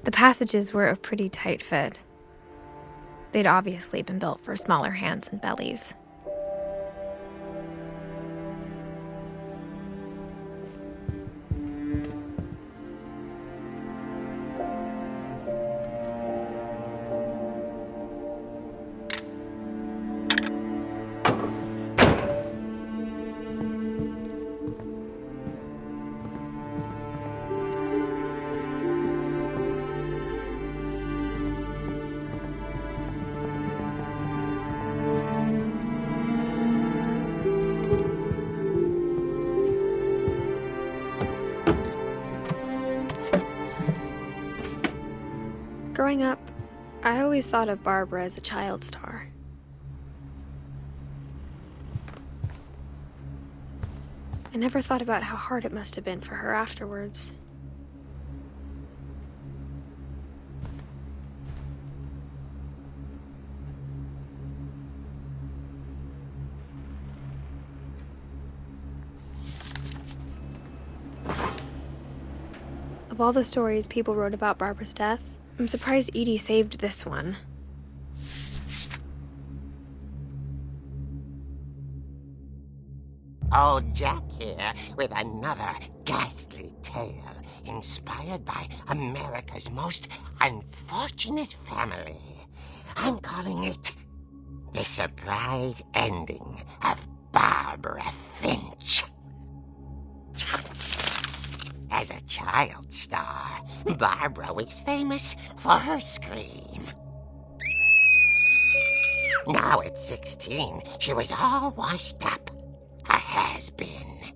The passages were a pretty tight fit. They'd obviously been built for smaller hands and bellies. Growing up, I always thought of Barbara as a child star. I never thought about how hard it must have been for her afterwards. Of all the stories people wrote about Barbara's death, I'm surprised Edie saved this one. Old Jack here with another ghastly tale inspired by America's most unfortunate family. I'm calling it The Surprise Ending of Barbara Finch. As a child star, Barbara was famous for her scream. Now at 16, she was all washed up, a has-been.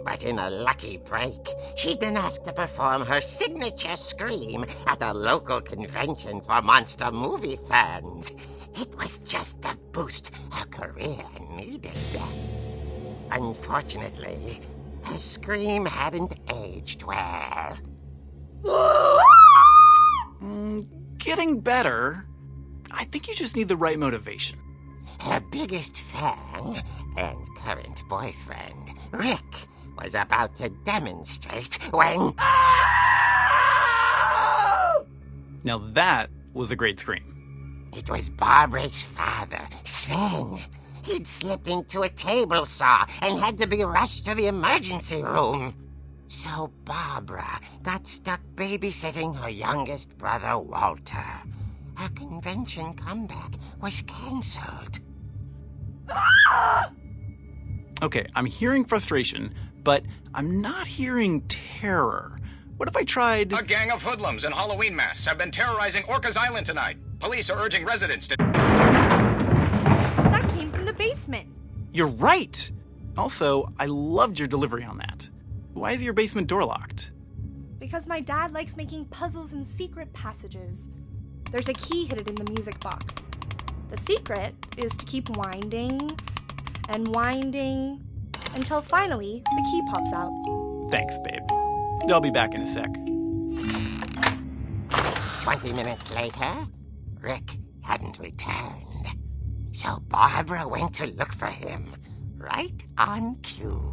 But in a lucky break, she'd been asked to perform her signature scream at a local convention for monster movie fans. It was just the boost her career needed. Unfortunately, her scream hadn't aged well. Getting better. I think you just need the right motivation. Her biggest fan and current boyfriend, Rick, was about to demonstrate when... Now that was a great scream. It was Barbara's father, Sven. He'd slipped into a table saw and had to be rushed to the emergency room. So Barbara got stuck babysitting her youngest brother, Walter. Her convention comeback was canceled. Okay, I'm hearing frustration, but I'm not hearing terror. What if I tried... A gang of hoodlums in Halloween masks have been terrorizing Orcas Island tonight. Police are urging residents to... That came from the basement. You're right! Also, I loved your delivery on that. Why is your basement door locked? Because my dad likes making puzzles and secret passages. There's a key hidden in the music box. The secret is to keep winding and winding until finally the key pops out. Thanks, babe. I'll be back in a sec. 20 minutes later, Rick hadn't returned. So Barbara went to look for him, right on cue.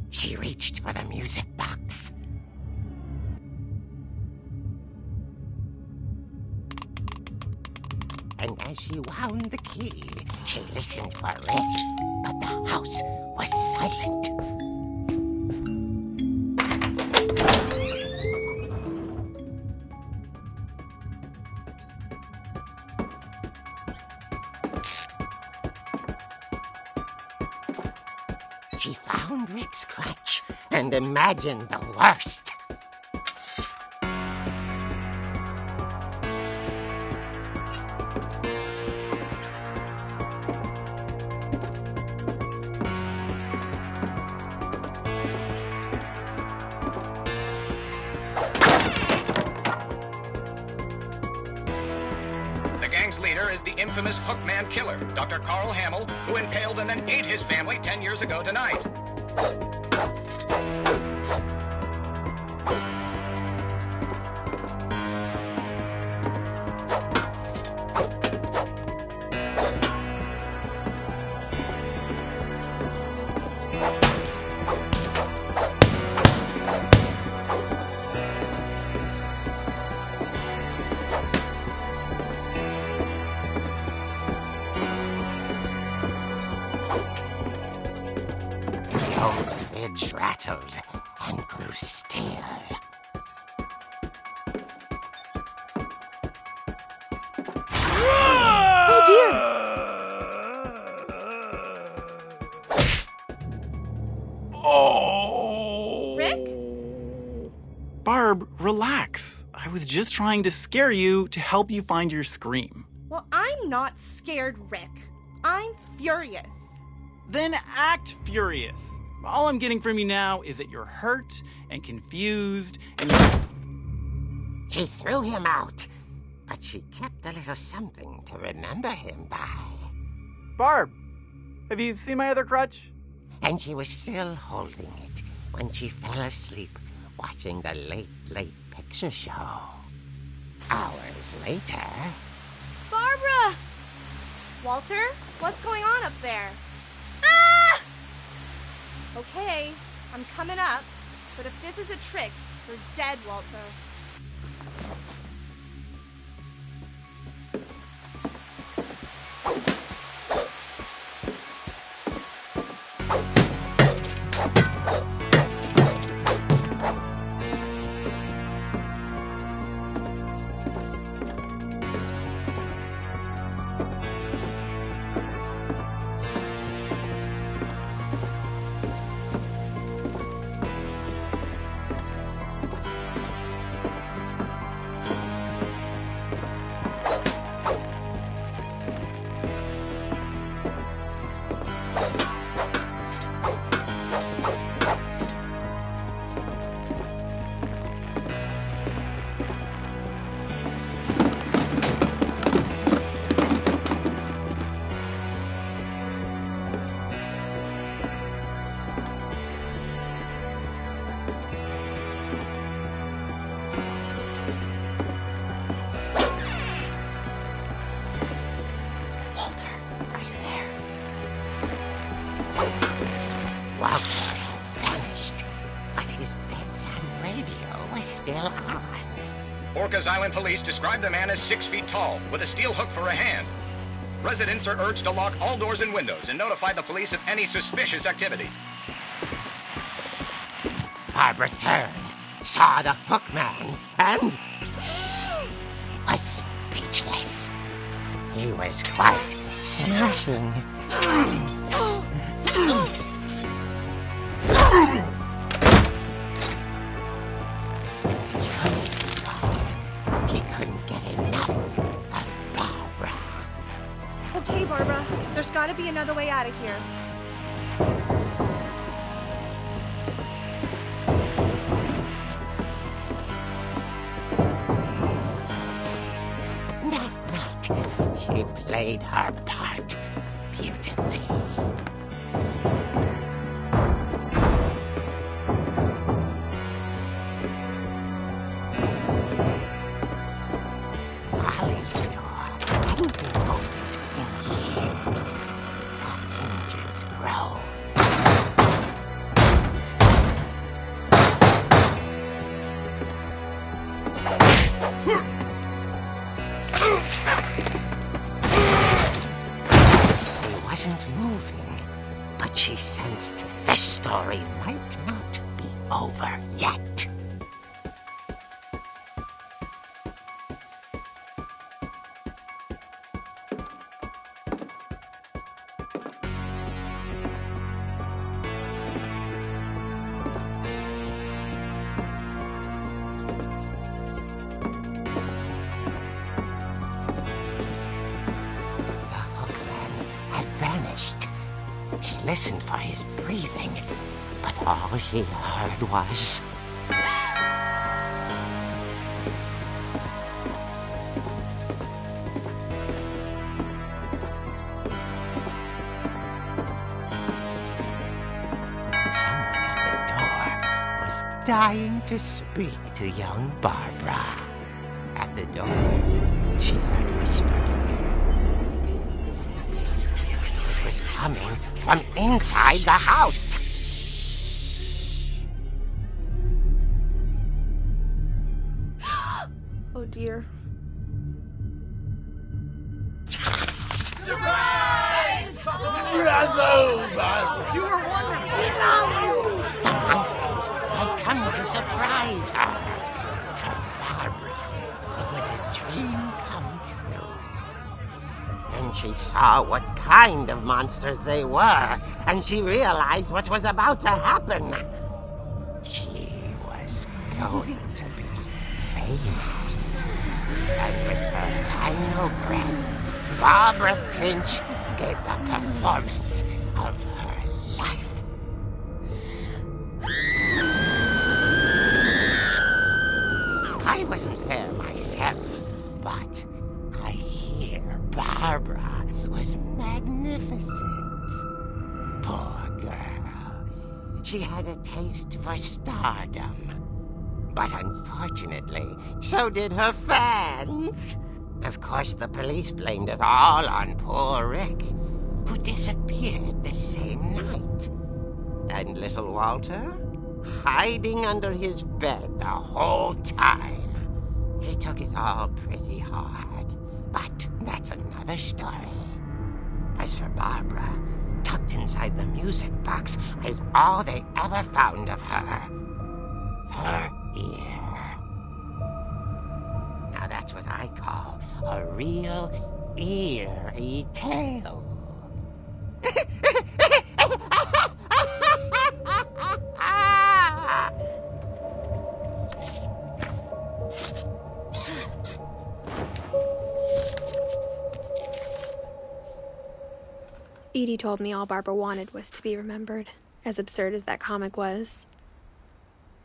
She reached for the music box. And as she wound the key, she listened for Rick, but the house was silent. She found Rick's crutch and imagined the worst. The gang's leader is the infamous Hookman killer, Dr. Carl Hamill, who impaled and then ate his family 10 years ago tonight. old fridge rattled and grew still. Oh dear! Oh! Rick? Barb, relax. I was just trying to scare you to help you find your scream. Well, I'm not scared, Rick. I'm furious. Then act furious. All I'm getting from you now is that you're hurt and confused and you're... She threw him out, but she kept a little something to remember him by. Barb, have you seen my other crutch? And she was still holding it when she fell asleep watching the late picture show. Hours later... Barbara! Walter, what's going on up there? Ah! Okay, I'm coming up, but if this is a trick, you're dead, Walter. Walter had vanished, but his bedside radio was still on. Orcas Island police describe the man as 6 feet tall, with a steel hook for a hand. Residents are urged to lock all doors and windows and notify the police of any suspicious activity. Barbara turned, saw the hook man, and was speechless. He was quite smashing. He couldn't get enough of Barbara. Okay, Barbara, there's gotta be another way out of here. Night, she played her part beautifully. Ollie's door hadn't been opened in years. The hinges groaned. He wasn't moving, but she sensed the story might not be over yet. Vanished. She listened for his breathing, but all she heard was... Someone at the door was dying to speak to young Barbara. At the door, she heard whispering. Was coming from inside the house. Oh dear. Surprise! Bravo, Barbara! You were wonderful! come to surprise her. For Barbara, it was a dream come true. Then she saw what kind of monsters they were, and she realized what was about to happen. She was going to be famous. And with her final breath, Barbara Finch gave the performance of her life. I wasn't there myself, but I hear Barbara was magnificent. Poor girl. She had a taste for stardom. But unfortunately, so did her fans. Of course, the police blamed it all on poor Rick, who disappeared the same night. And little Walter? Hiding under his bed the whole time. He took it all pretty hard, but that's another story. As for Barbara, tucked inside the music box is all they ever found of her. Her ear. Now that's what I call a real eerie tale. Edie told me all Barbara wanted was to be remembered, as absurd as that comic was.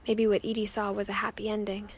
Maybe what Edie saw was a happy ending.